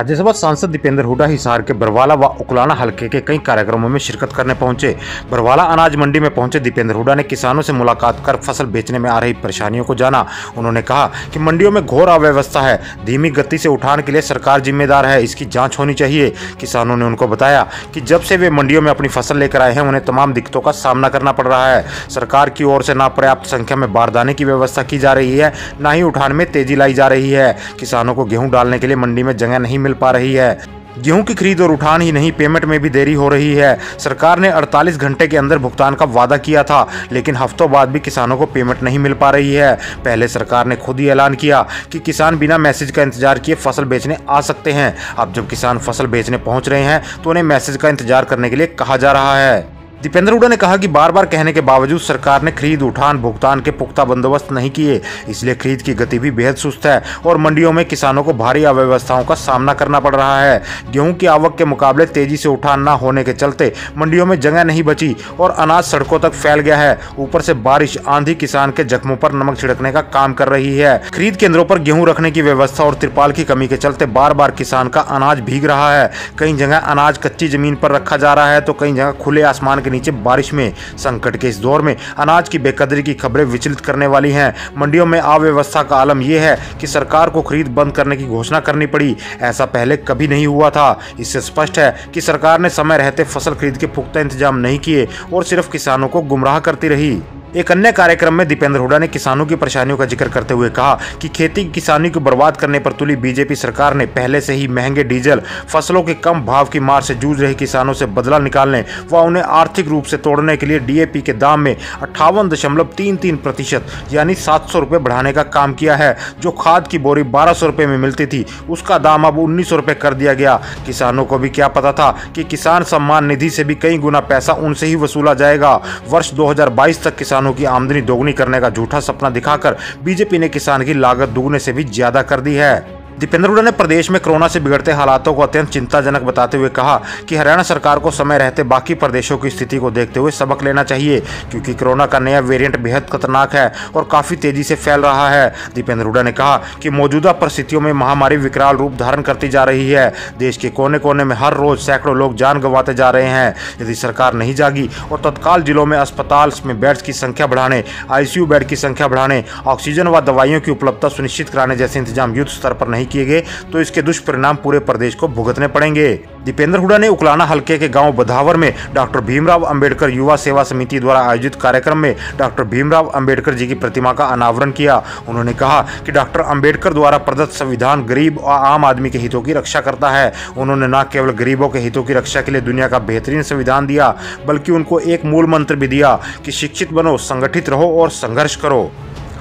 राज्यसभा सांसद दीपेंद्र हुड्डा हिसार के बरवाला व उकलाना हलके के कई कार्यक्रमों में शिरकत करने पहुंचे। बरवाला अनाज मंडी में पहुंचे दीपेंद्र हुड्डा ने किसानों से मुलाकात कर फसल बेचने में आ रही परेशानियों को जाना। उन्होंने कहा कि मंडियों में घोर अव्यवस्था है, धीमी गति से उठान के लिए सरकार जिम्मेदार है, इसकी जाँच होनी चाहिए। किसानों ने उनको बताया कि जब से वे मंडियों में अपनी फसल लेकर आए हैं उन्हें तमाम दिक्कतों का सामना करना पड़ रहा है। सरकार की ओर से न पर्याप्त संख्या में बारदाने की व्यवस्था की जा रही है, न ही उठान में तेजी लाई जा रही है। किसानों को गेहूं डालने के लिए मंडी में जगह नहीं मिल पा रही है। गेहूं की खरीद और उठान ही नहीं, पेमेंट में भी देरी हो रही है। सरकार ने 48 घंटे के अंदर भुगतान का वादा किया था, लेकिन हफ्तों बाद भी किसानों को पेमेंट नहीं मिल पा रही है। पहले सरकार ने खुद ही ऐलान किया कि किसान बिना मैसेज का इंतजार किए फसल बेचने आ सकते हैं। अब जब किसान फसल बेचने पहुंच रहे हैं तो उन्हें मैसेज का इंतजार करने के लिए कहा जा रहा है। दीपेंद्र हुड्डा ने कहा कि बार बार कहने के बावजूद सरकार ने खरीद उठान भुगतान के पुख्ता बंदोबस्त नहीं किए, इसलिए खरीद की गति भी बेहद सुस्त है और मंडियों में किसानों को भारी अव्यवस्थाओं का सामना करना पड़ रहा है। गेहूं की आवक के मुकाबले तेजी से उठान न होने के चलते मंडियों में जगह नहीं बची और अनाज सड़कों तक फैल गया है। ऊपर से बारिश आंधी किसान के जख्मों पर नमक छिड़कने का काम कर रही है। खरीद केंद्रों पर गेहूं रखने की व्यवस्था और तिरपाल की कमी के चलते बार बार किसान का अनाज भीग रहा है। कई जगह अनाज कच्ची जमीन पर रखा जा रहा है तो कई जगह खुले आसमान के नीचे बारिश में। संकट के इस दौर में अनाज की बेकदरी की खबरें विचलित करने वाली हैं। मंडियों में अव्यवस्था का आलम यह है कि सरकार को खरीद बंद करने की घोषणा करनी पड़ी। ऐसा पहले कभी नहीं हुआ था। इससे स्पष्ट है कि सरकार ने समय रहते फसल खरीद के पुख्ता इंतजाम नहीं किए और सिर्फ किसानों को गुमराह करती रही। एक अन्य कार्यक्रम में दीपेंद्र हुड्डा ने किसानों की परेशानियों का जिक्र करते हुए कहा कि खेती किसानी को बर्बाद करने पर तुली बीजेपी सरकार ने पहले से ही महंगे डीजल, फसलों के कम भाव की मार से जूझ रहे किसानों से बदला निकालने व उन्हें आर्थिक रूप से तोड़ने के लिए डीएपी के दाम में 58.33% यानी 700 रुपये बढ़ाने का काम किया है। जो खाद की बोरी 1200 रुपये में मिलती थी उसका दाम अब 1900 रुपये कर दिया गया। किसानों को भी क्या पता था कि किसान सम्मान निधि से भी कई गुना पैसा उनसे ही वसूला जाएगा। वर्ष 2022 तक किसानों की आमदनी दोगुनी करने का झूठा सपना दिखाकर बीजेपी ने किसान की लागत दुगने से भी ज्यादा कर दी है। दीपेंद्र हुड्डा ने प्रदेश में कोरोना से बिगड़ते हालातों को अत्यंत चिंताजनक बताते हुए कहा कि हरियाणा सरकार को समय रहते बाकी प्रदेशों की स्थिति को देखते हुए सबक लेना चाहिए, क्योंकि कोरोना का नया वेरिएंट बेहद खतरनाक है और काफी तेजी से फैल रहा है। दीपेंद्र हुड्डा ने कहा कि मौजूदा परिस्थितियों में महामारी विकराल रूप धारण करती जा रही है। देश के कोने कोने में हर रोज सैकड़ों लोग जान गंवाते जा रहे हैं। यदि सरकार नहीं जागी और तत्काल जिलों में अस्पताल में बेड्स की संख्या बढ़ाने, आईसीयू बेड की संख्या बढ़ाने, ऑक्सीजन व दवाइयों की उपलब्धता सुनिश्चित कराने जैसे इंतजाम युद्ध स्तर पर नहीं किए गए तो इसके दुष्परिणाम पूरे प्रदेश को भुगतने पड़ेंगे। दीपेंद्र हुड्डा ने उकलाना हलके के गांव बधावर में डॉक्टर भीमराव अंबेडकर युवा सेवा समिति द्वारा आयोजित कार्यक्रम में डॉक्टर भीमराव अंबेडकर जी की प्रतिमा का अनावरण किया। उन्होंने कहा कि डॉक्टर अंबेडकर द्वारा प्रदत्त संविधान गरीब और आम आदमी के हितों की रक्षा करता है। उन्होंने न केवल गरीबों के हितों की रक्षा के लिए दुनिया का बेहतरीन संविधान दिया, बल्कि उनको एक मूल मंत्र भी दिया कि शिक्षित बनो, संगठित रहो और संघर्ष करो।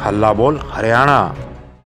हल्ला बोल हरियाणा।